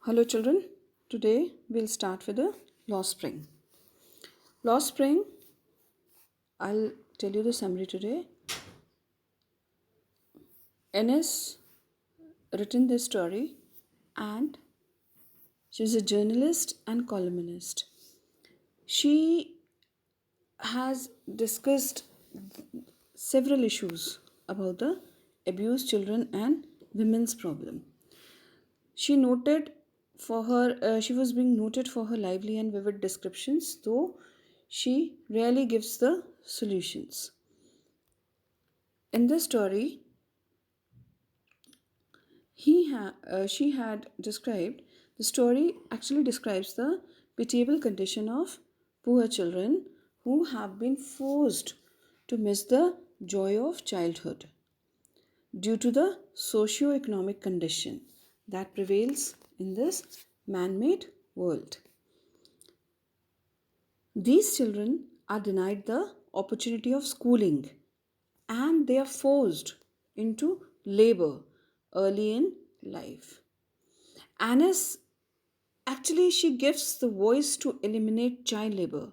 Hello, children. Today we'll start with the Lost Spring. Lost Spring, I'll tell you the summary today. Ines written this story and she's a journalist and columnist. She has discussed several issues about the abused children and women's problem. She was being noted for her lively and vivid descriptions, though she rarely gives the solutions. In this story, she had described the story actually describes the pitiable condition of poor children who have been forced to miss the joy of childhood due to the socio-economic condition that prevails in this man-made world. These children are denied the opportunity of schooling and they are forced into labor early in life. Annis actually she gives the voice to eliminate child labor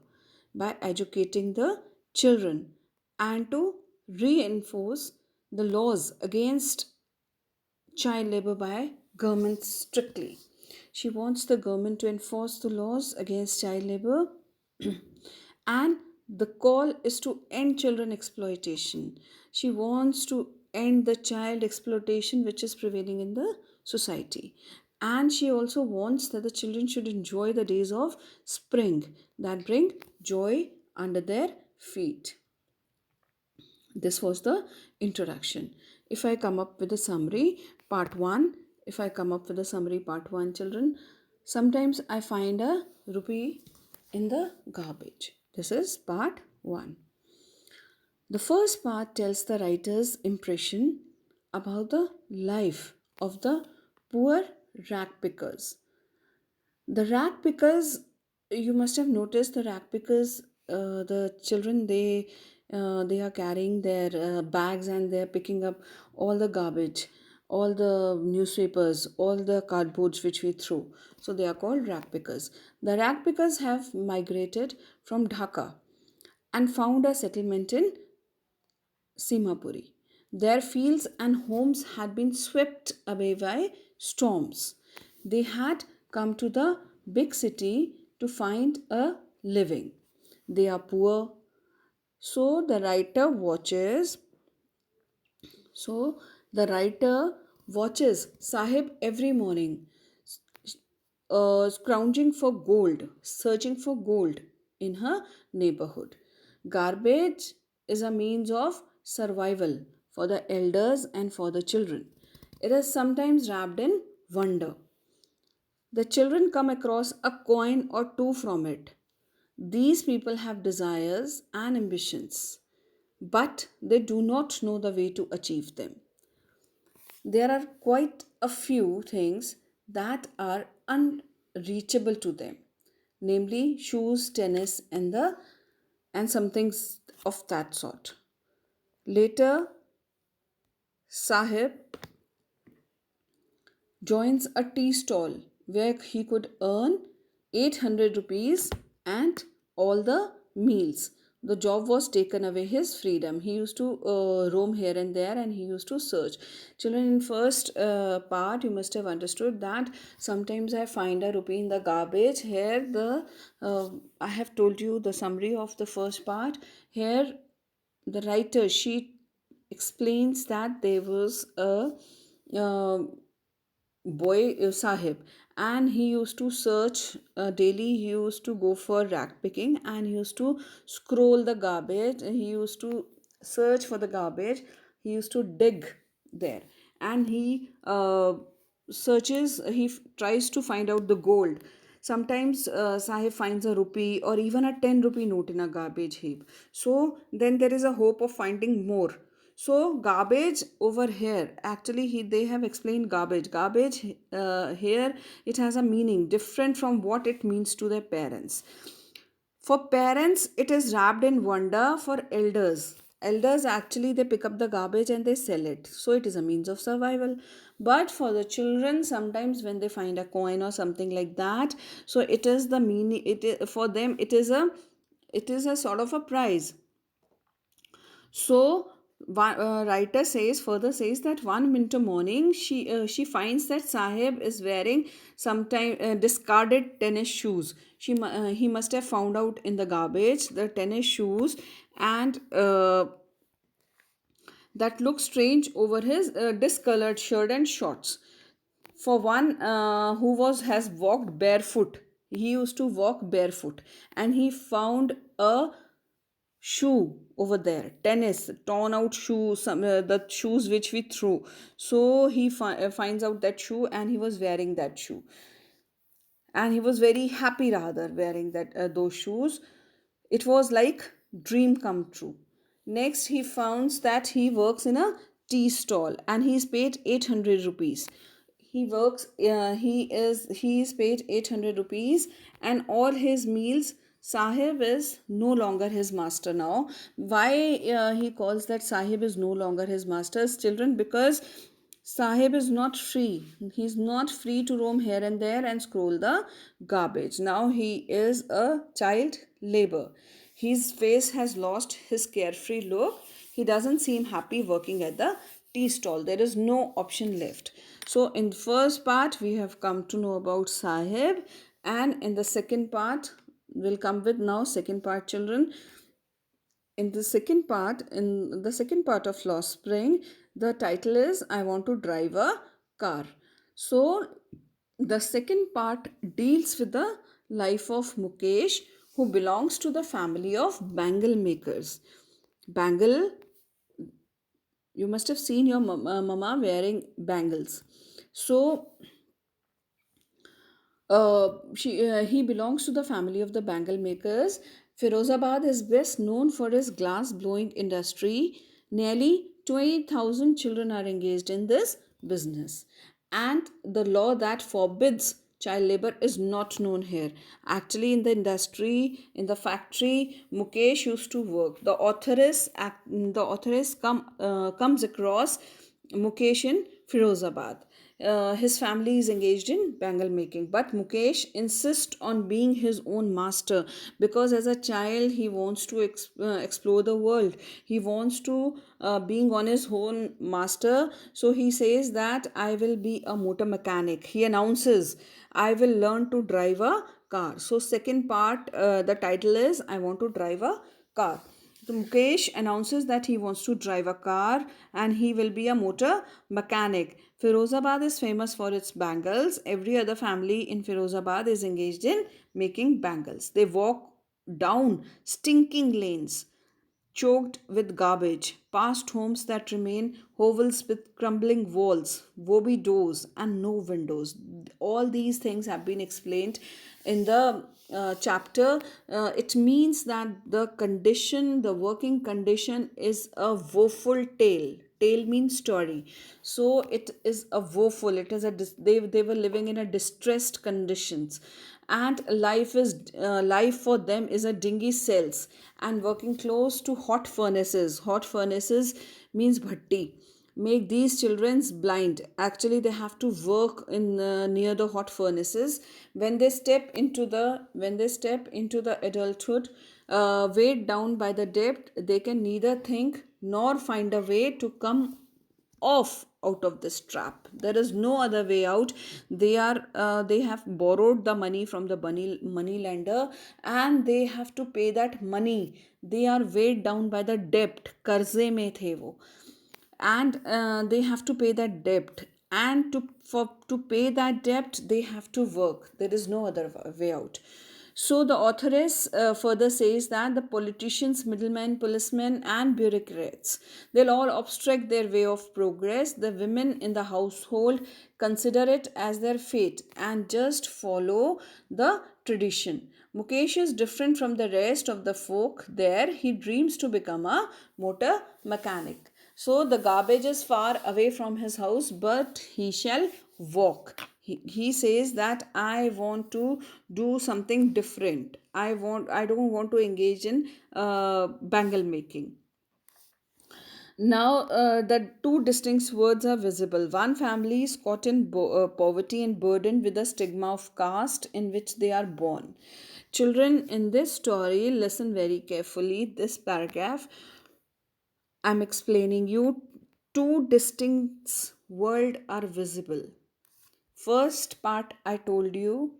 by educating the children and to reinforce the laws against child labor by government strictly. She wants the government to enforce the laws against child labor and the call is to end children exploitation. She wants to end the child exploitation which is prevailing in the society. And she also wants that the children should enjoy the days of spring that bring joy under their feet. This was the introduction. If I come up with a summary, part 1, if I come up with a summary, part 1, children, sometimes I find a rupee in the garbage. This is part 1. The first part tells the writer's impression about the life of the poor rag pickers. The rag pickers, you must have noticed the rag pickers, the children, they are carrying their bags and they're picking up all the garbage, all the newspapers, all the cardboards which we throw. So they are called rag pickers. The rag pickers have migrated from Dhaka and found a settlement in Simapuri. Their fields and homes had been swept away by storms. They had come to the big city to find a living. They are poor. So the writer watches. So the writer watches Sahib every morning, scrounging for gold, searching for gold in her neighborhood. Garbage is a means of survival for the elders and for the children. It is sometimes wrapped in wonder. The children come across a coin or two from it. These people have desires and ambitions, but they do not know the way to achieve them. There are quite a few things that are unreachable to them, namely shoes, tennis, and some things of that sort. Later, Sahib joins a tea stall where he could earn 800 rupees and all the meals. The job was taken away his freedom. He used to roam here and there and he used to search. Children, in first part, you must have understood that sometimes I find a rupee in the garbage. Here, the I have told you the summary of the first part. Here, the writer she explains that there was a uh, boy Sahib, and he used to search daily. He used to go for rag picking and he used to scroll the garbage. He used to search for the garbage. He used to dig there and he tries to find out the gold. Sometimes Sahib finds a rupee or even a 10 rupee note in a garbage heap. So then there is a hope of finding more. So garbage over here, actually they have explained garbage. Garbage here, it has a meaning different from what it means to their parents. For parents, it is wrapped in wonder. For elders, elders actually they pick up the garbage and they sell it, so it is a means of survival. But for the children, sometimes when they find a coin or something like that, so it is the meaning, it is for them, it is a sort of a prize. So writer says, further says, that one winter morning she finds that Sahib is wearing sometime discarded tennis shoes. He must have found out in the garbage the tennis shoes, and that look strange over his discolored shirt and shorts. For one who was has walked barefoot, he used to walk barefoot, and he found a shoe over there, tennis torn out shoe, the shoes which we threw. So he finds out that shoe, and he was wearing that shoe, and he was very happy rather wearing that those shoes. It was like dream come true. Next he finds that he works in a tea stall, and he's paid 800 rupees. He is paid 800 rupees, and all his meals. Sahib is no longer his master now. Why he calls that Sahib is no longer his master's children? Because Sahib is not free. He's not free to roam here and there and scroll the garbage. Now he is a child labor. His face has lost his carefree look. He doesn't seem happy working at the tea stall. There is no option left. So, in the first part, we have come to know about Sahib, and in the second part, we'll come with now second part, children. In the second part of Lost Spring, the title is I Want to Drive a Car. So the second part deals with the life of Mukesh, who belongs to the family of bangle makers. Bangle, you must have seen your mama wearing bangles. So he belongs to the family of the bangle makers. Firozabad is best known for its glass blowing industry. Nearly 20,000 children are engaged in this business. And the law that forbids child labor is not known here. Actually, in the industry, in the factory, Mukesh used to work. The authoress comes across Mukesh in Firozabad. His family is engaged in bangle making, but Mukesh insists on being his own master, because as a child he wants to explore the world. He wants to being on his own master. So he says that I will be a motor mechanic. He announces, I will learn to drive a car. So second part, the title is I Want to Drive a Car. So Mukesh announces that he wants to drive a car, and he will be a motor mechanic. Firozabad is famous for its bangles. Every other family in Firozabad is engaged in making bangles. They walk down stinking lanes choked with garbage, past homes that remain hovels with crumbling walls, wobbly doors, and no windows. All these things have been explained in the chapter. It means that the working condition is a woeful tale. Tale means story. So it is a woeful, it is they were living in a distressed conditions, and life for them is a dingy cells and working close to hot furnaces means bhatti make these children's blind. Actually they have to work in near the hot furnaces. When they step into the adulthood, weighed down by the debt, they can neither think nor find a way to come off out of this trap. There is no other way out. They have borrowed the money from the money lender, and they have to pay that money. They are weighed down by the debt, karze mein the wo, and they have to pay that debt, and to pay that debt they have to work. There is no other way out. So the authoress further says that the politicians, middlemen, policemen, and bureaucrats, they'll all obstruct their way of progress. The women in the household consider it as their fate and just follow the tradition. Mukesh is different from the rest of the folk there. He dreams to become a motor mechanic. So the garbage is far away from his house, but he shall walk. He says that I want to do something different. I don't want to engage in bangle making. Now, the two distinct words are visible. One family is caught in poverty and burdened with the stigma of caste in which they are born. Children, in this story, listen very carefully. This paragraph, I'm explaining you two distinct worlds are visible. First part I told you,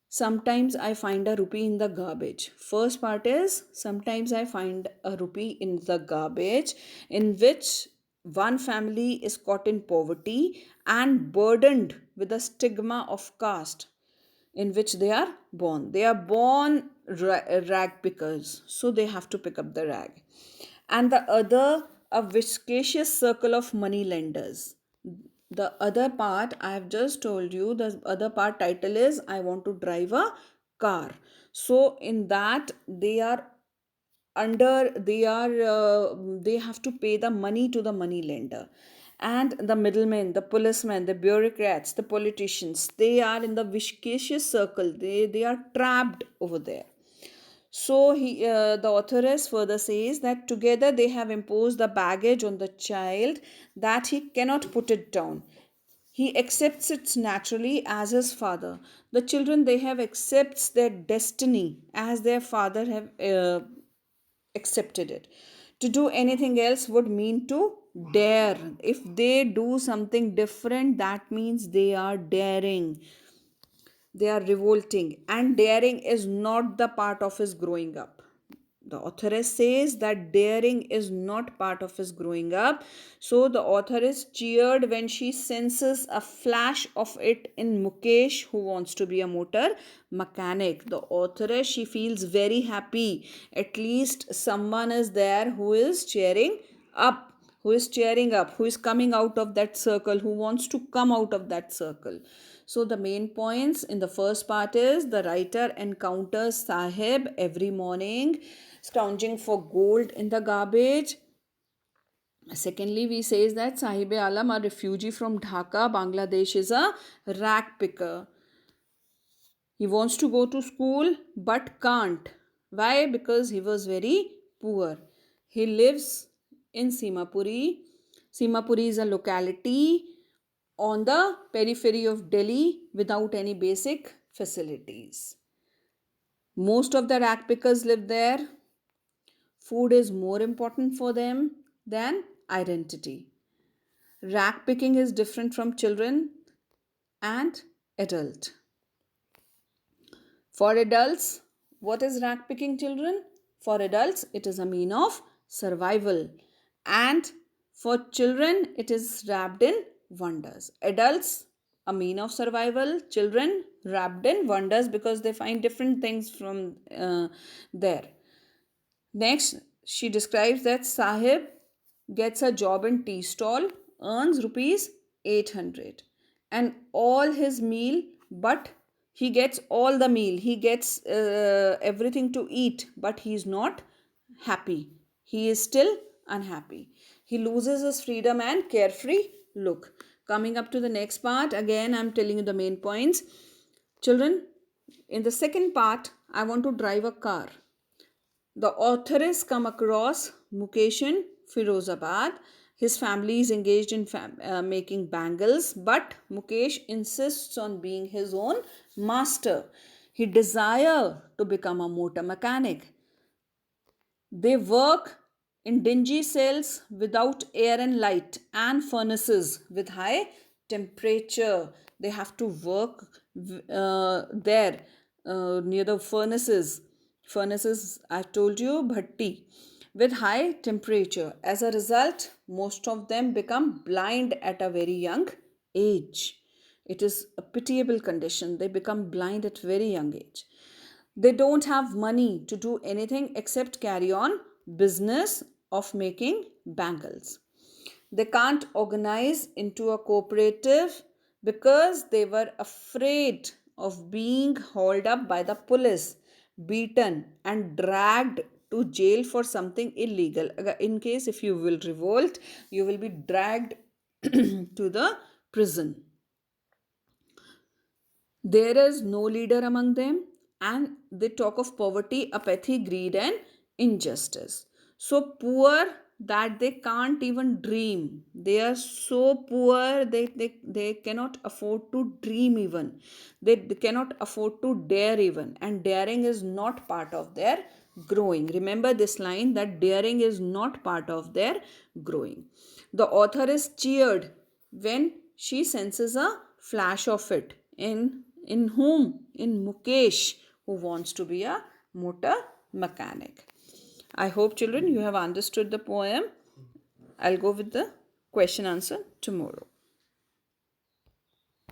sometimes I find a rupee in the garbage. First part is sometimes I find a rupee in the garbage, in which one family is caught in poverty and burdened with the stigma of caste in which they are born. They are born rag pickers, so they have to pick up the rag. And the other, a vicious circle of money lenders. The other part I have just told you, the other part title is I want to drive a car. So in that they are under, they have to pay the money to the money lender, and the middlemen, the policemen, the bureaucrats, the politicians, they are in the vicious circle. They are trapped over there. So the authoress further says that together they have imposed the baggage on the child that he cannot put it down. He accepts it naturally as his father. The children, they have accepts their destiny as their father have accepted it. To do anything else would mean to dare. If they do something different, that means they are daring, they are revolting, and daring is not the part of his growing up. The authoress says that daring is not part of his growing up. So the author is cheered when she senses a flash of it in Mukesh, who wants to be a motor mechanic. The authoress, she feels very happy. At least someone is there who is cheering up, who is coming out of that circle, who wants to come out of that circle. So the main points in the first part is the writer encounters Sahib every morning scrounging for gold in the garbage. Secondly, we says that Sahib Alam, a refugee from Dhaka, Bangladesh, is a rag picker. He wants to go to school but can't. Why? Because he was very poor. He lives in Simapuri. Simapuri is a locality on the periphery of Delhi without any basic facilities. Most of the rag pickers live there. Food is more important for them than identity. Rag picking is different from children and adult. For adults, what is rag picking, children? For adults, it is a mean of survival. And for children, it is wrapped in wonders. Adults, a mean of survival. Children, wrapped in wonders because they find different things from there. Next, she describes that Sahib gets a job in tea stall, earns rupees 800, and all his meal, but he gets all the meal. He gets everything to eat, but he is not happy. He is still unhappy. He loses his freedom and carefree look. Coming up to the next part, again, I'm telling you the main points. Children, in the second part, I want to drive a car. The authoress come across Mukesh in Firozabad. His family is engaged in making bangles, but Mukesh insists on being his own master. He desires to become a motor mechanic. They work in dingy cells without air and light and furnaces with high temperature. They have to work there near the furnaces. Furnaces, I told you, bhatti, with high temperature. As a result, most of them become blind at a very young age. It is a pitiable condition. They become blind at very young age. They don't have money to do anything except carry on business of making bangles. They can't organize into a cooperative because they were afraid of being hauled up by the police, beaten and dragged to jail for something illegal. In case if you will revolt, you will be dragged to the prison. There is no leader among them, and they talk of poverty, apathy, greed, and injustice. So, poor, that they can't even dream. They are so poor, they cannot afford to dream even. They cannot afford to dare even. And daring is not part of their growing. Remember this line, that daring is not part of their growing. The author is cheered when she senses a flash of it. In whom? In Mukesh, who wants to be a motor mechanic. I hope, children, you have understood the poem. I'll go with the question answer tomorrow.